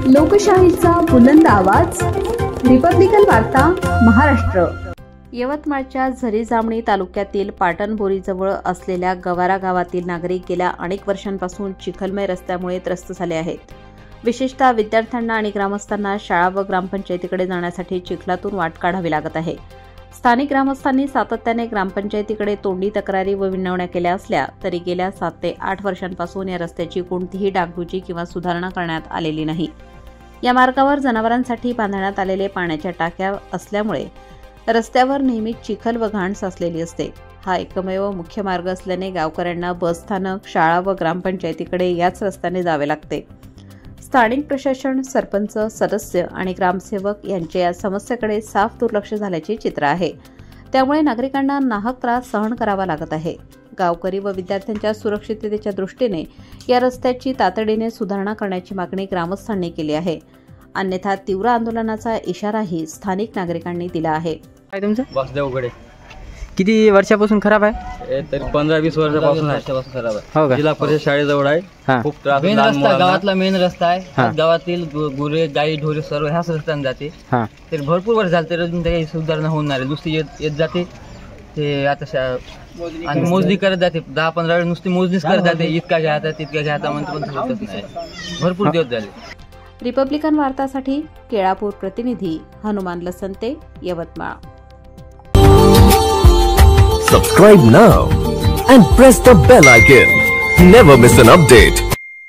लोकशाहीचा बुलंद आवाज, रिपब्लिकन वार्ता महाराष्ट्र। यवतमाळच्या झरी जामणी तालुक्यातील पाटणबोरीजवळ असलेल्या गवारा गावातील नागरिक गेल्या अनेक वर्षांपासून चिखलमय रस्त्यामुळे त्रस्त झाले आहेत। विशेषतः विद्यार्थ्यांना आणि ग्रामस्थांना शाळा व ग्रामपंचायतीकडे जाण्यासाठी चिखलातून वाट काढावी लागत आहे। स्थानिक ग्रामस्थांनी सातत्याने ग्रामपंचायतीकडे तोंडी तक्रारी व विनवण्या केल्या असल्या तरी गेल्या 7 ते 8 वर्षांपासून या रस्त्याची कोणतीही डागडुजी किंवा सुधारणा करण्यात आलेली नाही। या मार्गावर जनावरांसाठी बांधण्यात आलेले पाण्याच्या टाक्या असल्यामुळे रस्त्यावर नेहमी चिखल व घाण साचलेली असते। हा एकमेव मुख्य मार्ग असल्याने गावकऱ्यांना बसस्थानक, शाळा व ग्रामपंचायतीकडे याच रस्त्याने जावे लागते। स्थानिक प्रशासन, सरपंच, सदस्य आणि ग्रामसेवक यांचे या समस्येकडे साफ दुर्लक्ष झाल्याचे चित्र आहे। त्यामुळे नागरिकांना नाहक त्रास सहन करावा लागत आहे। गावकरी व विद्यार्थ्यांच्या सुरक्षिततेच्या दृष्टीने या रस्त्याची तातडीने सुधारणा करण्याची मागणी ग्रामस्थांनी केली आहे। अन्यथा तीव्र आंदोलनाचा इशाराही स्थानिक नागरिकांनी दिला आहे। काय तुमचं? वासुदेवगडे। किती वर्षापासून खराब आहे? तरी 15-20 वर्षापासून खराब आहे। हो का? जिल्हा परिषद शाळेजवळ आहे। खूप त्रास। मेन रस्ता गावातला मेन रस्ता आहे। गावातील गुरे, गाई, ढोरे सर्व ह्याच रस्त्याने जाते। तरी भरपूर वर्ष झाले तरी अजून काही सुधारणा होणार आहे। नुसती येत जाते ते आता आणि मोजणी करत जाते। 10-15 वेळ नुसती मोजणीच करत जाते। इतका घ्या आता तितका घ्या आता म्हणतो पण होतच नाही। भरपूर दिवस झाले। रिपब्लिकन वार्तासाठी केळापूर प्रतिनिधी Hanuman लसंते, Yavatmal. Subscribe now and press the bell icon. Never miss an update.